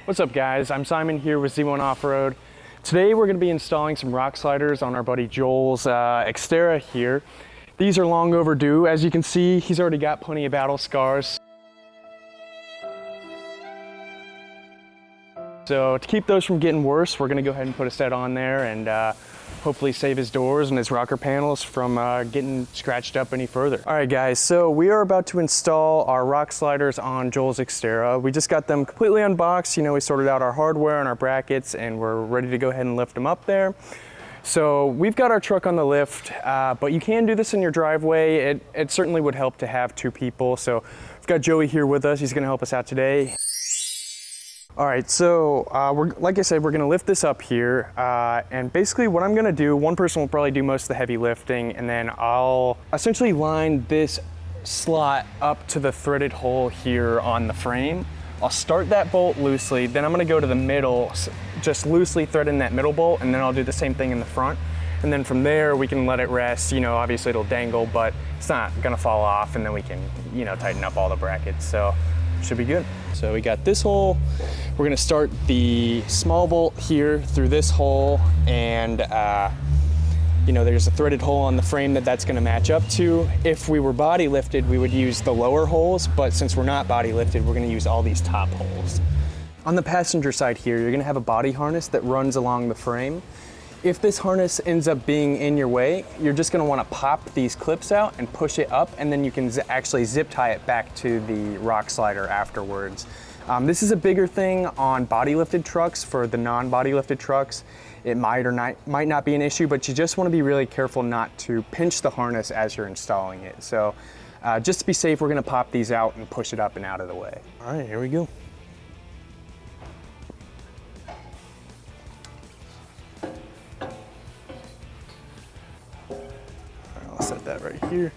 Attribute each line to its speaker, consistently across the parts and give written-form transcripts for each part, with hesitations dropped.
Speaker 1: What's up guys, I'm Simon here with Z1 Off-Road. Today we're going to be installing some rock sliders on our buddy Joel's Xterra here. These are long overdue. As you can see, he's already got plenty of battle scars. So to keep those from getting worse, we're going to go ahead and put a set on there and hopefully save his doors and his rocker panels from getting scratched up any further. All right guys, so we are about to install our rock sliders on Joel's Xterra. We just got them completely unboxed. You know, we sorted out our hardware and our brackets and we're ready to go ahead and lift them up there. So we've got our truck on the lift, but you can do this in your driveway. It certainly would help to have two people. So we've got Joey here with us. He's gonna help us out today. All right, so like I said, we're gonna lift this up here, and basically what I'm gonna do, one person will probably do most of the heavy lifting, and then I'll essentially line this slot up to the threaded hole here on the frame. I'll start that bolt loosely, then I'm gonna go to the middle, just loosely thread in that middle bolt, and then I'll do the same thing in the front. And then from there, we can let it rest. You know, obviously it'll dangle, but it's not gonna fall off, and then we can, you know, tighten up all the brackets. So should be good. So we got this hole. We're gonna start the small bolt here through this hole, and you know, there's a threaded hole on the frame that's gonna match up to. If we were body lifted, we would use the lower holes, but since we're not body lifted, we're gonna use all these top holes. On the passenger side here, you're gonna have a body harness that runs along the frame. If this harness ends up being in your way, you're just gonna wanna pop these clips out and push it up, and then you can actually zip tie it back to the rock slider afterwards. This is a bigger thing on body lifted trucks. For the non-body lifted trucks, it might not be an issue, but you just wanna be really careful not to pinch the harness as you're installing it. So just to be safe, we're gonna pop these out and push it up and out of the way. All right, here we go. I'll set that right here.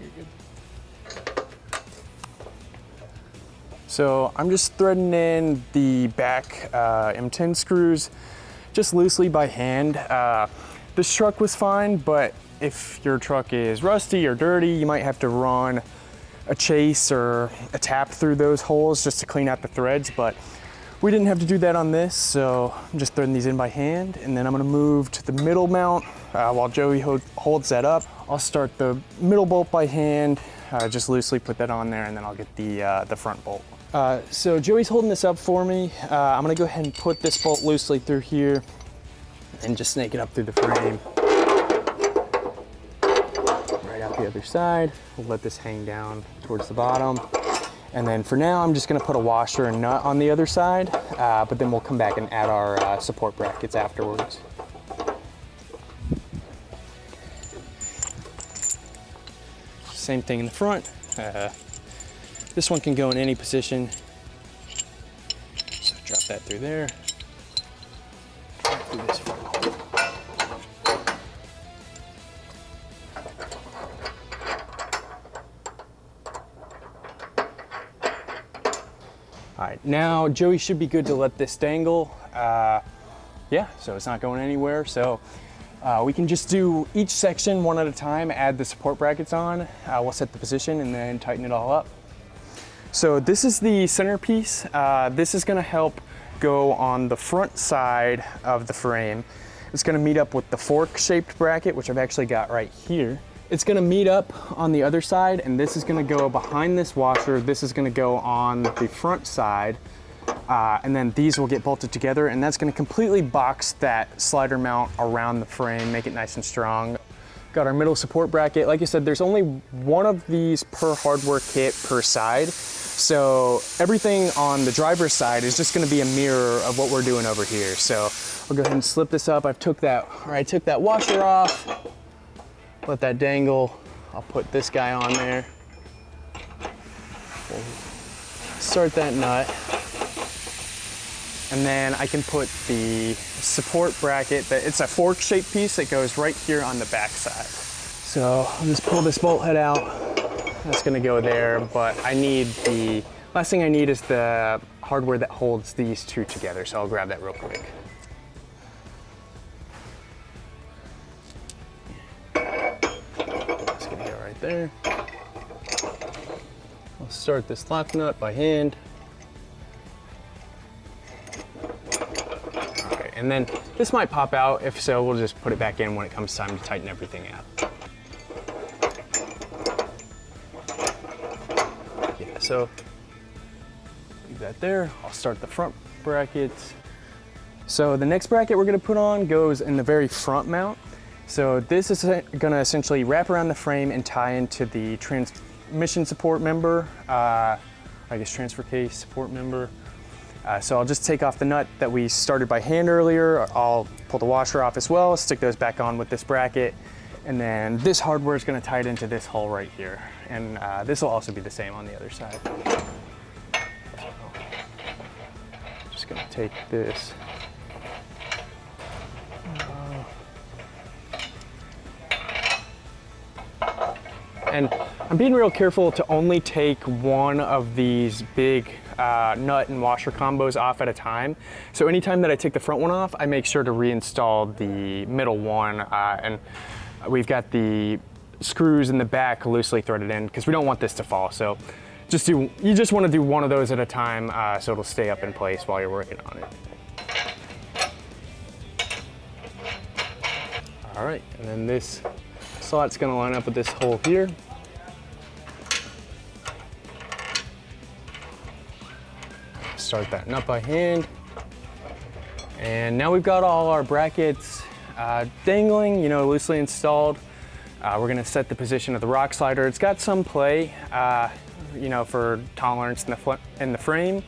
Speaker 1: You're good. So I'm just threading in the back M10 screws just loosely by hand. This truck was fine, but if your truck is rusty or dirty, you might have to run a chase or a tap through those holes just to clean out the threads, but we didn't have to do that on this, so I'm just threading these in by hand, and then I'm gonna move to the middle mount while Joey holds that up. I'll start the middle bolt by hand, just loosely put that on there, and then I'll get the front bolt. So Joey's holding this up for me. I'm gonna go ahead and put this bolt loosely through here and just snake it up through the frame. The other side, we'll let this hang down towards the bottom, and then for now I'm just going to put a washer and nut on the other side, but then we'll come back and add our support brackets afterwards. Same thing in the front. This one can go in any position, so drop that through there, through this front hole. All right, now Joey should be good to let this dangle. Yeah, so it's not going anywhere. So we can just do each section one at a time, add the support brackets on. We'll set the position and then tighten it all up. So this is the centerpiece. This is gonna help go on the front side of the frame. It's gonna meet up with the fork-shaped bracket, which I've actually got right here. It's gonna meet up on the other side, and this is gonna go behind this washer. This is gonna go on the front side, and then these will get bolted together, and that's gonna completely box that slider mount around the frame, make it nice and strong. Got our middle support bracket. Like I said, there's only one of these per hardware kit per side. So everything on the driver's side is just gonna be a mirror of what we're doing over here. So I'll go ahead and slip this up. I took that washer off. Let that dangle. I'll put this guy on there. We'll start that nut. And then I can put the support bracket, it's a fork-shaped piece that goes right here on the back side. So I'll just pull this bolt head out. That's gonna go there, but last thing I need is the hardware that holds these two together, so I'll grab that real quick. there. I'll start this lock nut by hand. Okay, and then this might pop out. If so, we'll just put it back in when it comes time to tighten everything out. Yeah, so leave that there. I'll start the front brackets. So the next bracket we're gonna put on goes in the very front mount. So this is gonna essentially wrap around the frame and tie into the transmission support member, I guess transfer case support member. So I'll just take off the nut that we started by hand earlier. I'll pull the washer off as well, stick those back on with this bracket. And then this hardware is gonna tie it into this hole right here. And this will also be the same on the other side. Just gonna take this. And I'm being real careful to only take one of these big nut and washer combos off at a time. So anytime that I take the front one off, I make sure to reinstall the middle one. And we've got the screws in the back loosely threaded in because we don't want this to fall. So you just want to do one of those at a time so it'll stay up in place while you're working on it. All right, and then this slot's gonna line up with this hole here. Start that nut by hand. And now we've got all our brackets dangling, loosely installed. We're gonna set the position of the rock slider. It's got some play, for tolerance in the frame.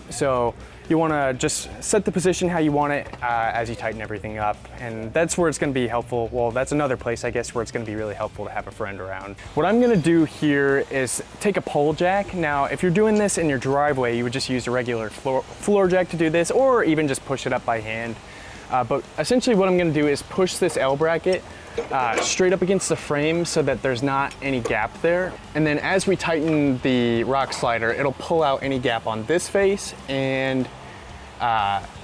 Speaker 1: So you wanna just set the position how you want it as you tighten everything up. And that's where it's gonna be helpful. Well, that's another place, I guess, where it's gonna be really helpful to have a friend around. What I'm gonna do here is take a pole jack. Now, if you're doing this in your driveway, you would just use a regular floor jack to do this, or even just push it up by hand. But essentially what I'm gonna do is push this L bracket straight up against the frame so that there's not any gap there. And then as we tighten the rock slider, it'll pull out any gap on this face, and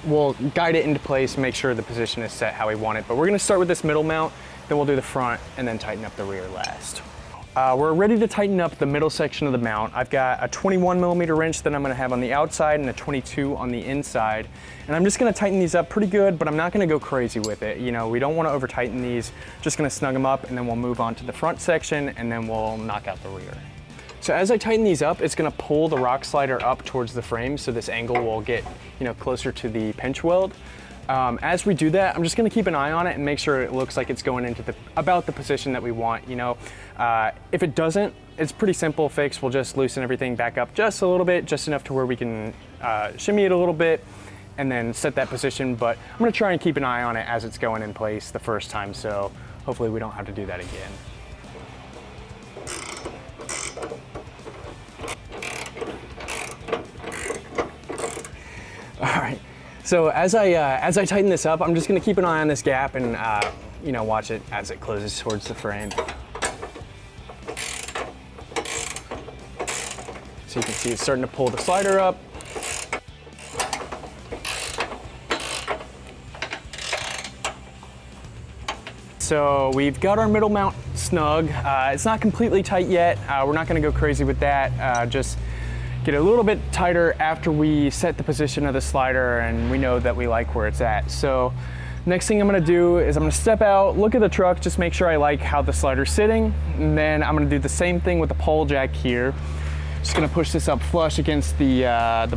Speaker 1: we'll guide it into place, make sure the position is set how we want it. But we're gonna start with this middle mount, then we'll do the front, and then tighten up the rear last. We're ready to tighten up the middle section of the mount. I've got a 21mm wrench that I'm gonna have on the outside and a 22 on the inside. And I'm just gonna tighten these up pretty good, but I'm not gonna go crazy with it. We don't wanna over tighten these, just gonna snug them up, and then we'll move on to the front section, and then we'll knock out the rear. So as I tighten these up, it's gonna pull the rock slider up towards the frame, so this angle will get closer to the pinch weld. As we do that, I'm just gonna keep an eye on it and make sure it looks like it's going into about the position that we want. If it doesn't, it's pretty simple fix. We'll just loosen everything back up just a little bit, just enough to where we can shimmy it a little bit and then set that position. But I'm gonna try and keep an eye on it as it's going in place the first time, so hopefully we don't have to do that again. All right. So as I tighten this up, I'm just gonna keep an eye on this gap and watch it as it closes towards the frame. So you can see it's starting to pull the slider up. So we've got our middle mount snug. It's not completely tight yet. We're not gonna go crazy with that. Just get a little bit tighter after we set the position of the slider and we know that we like where it's at. So next thing I'm gonna do is I'm gonna step out, look at the truck, just make sure I like how the slider's sitting. And then I'm gonna do the same thing with the pole jack here. Just gonna push this up flush against the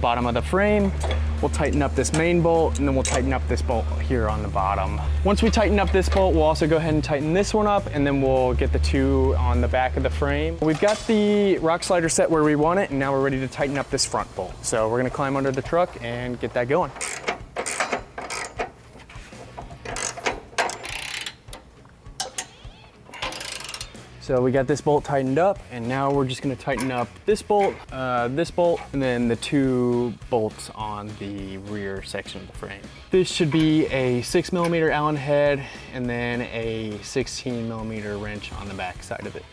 Speaker 1: bottom of the frame. We'll tighten up this main bolt, and then we'll tighten up this bolt here on the bottom. Once we tighten up this bolt, we'll also go ahead and tighten this one up, and then we'll get the two on the back of the frame. We've got the rock slider set where we want it, and now we're ready to tighten up this front bolt. So we're gonna climb under the truck and get that going. So we got this bolt tightened up, and now we're just gonna tighten up this bolt, and then the two bolts on the rear section of the frame. This should be a 6mm Allen head, and then a 16mm wrench on the back side of it.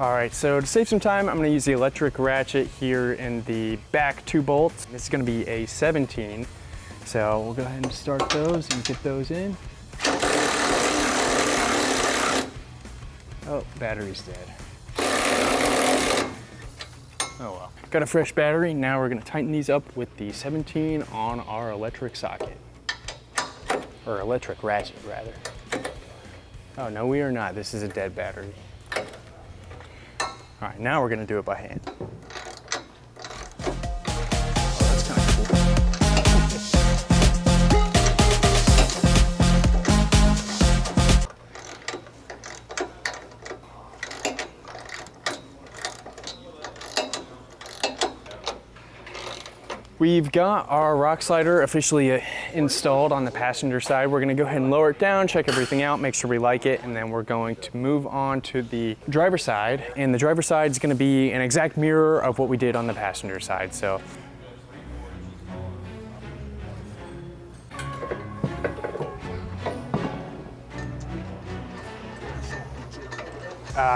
Speaker 1: All right, so to save some time, I'm gonna use the electric ratchet here in the back 2 bolts. This is gonna be a 17. So we'll go ahead and start those and get those in. Oh, battery's dead. Oh well. Got a fresh battery. Now we're gonna tighten these up with the 17 on our electric socket. Or electric ratchet, rather. Oh, no, we are not. This is a dead battery. All right, now we're gonna do it by hand. We've got our rock slider officially installed on the passenger side. We're gonna go ahead and lower it down, check everything out, make sure we like it, and then we're going to move on to the driver's side. And the driver's side is gonna be an exact mirror of what we did on the passenger side. So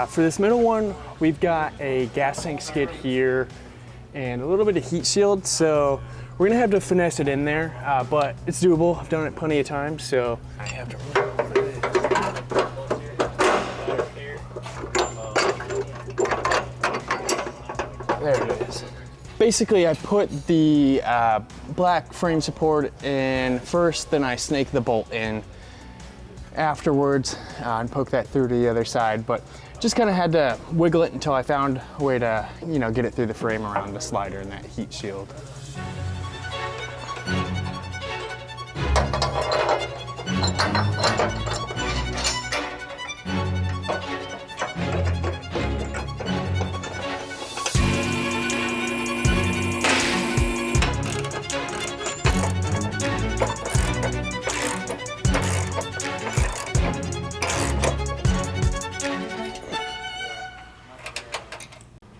Speaker 1: for this middle one, we've got a gas tank skid here and a little bit of heat shield, so we're gonna have to finesse it in there, but it's doable. I've done it plenty of times, so I have to run over it. There it is. Basically, I put the black frame support in first, then I snake the bolt in afterwards and poke that through to the other side, but just kind of had to wiggle it until I found a way to, you know, get it through the frame around the slider and that heat shield.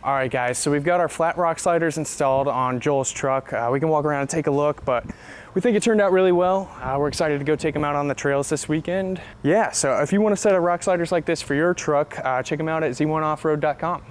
Speaker 1: All right, guys, so we've got our flat rock sliders installed on Joel's truck. We can walk around and take a look, but we think it turned out really well. We're excited to go take them out on the trails this weekend. Yeah, so if you want a set of rock sliders like this for your truck, check them out at z1offroad.com.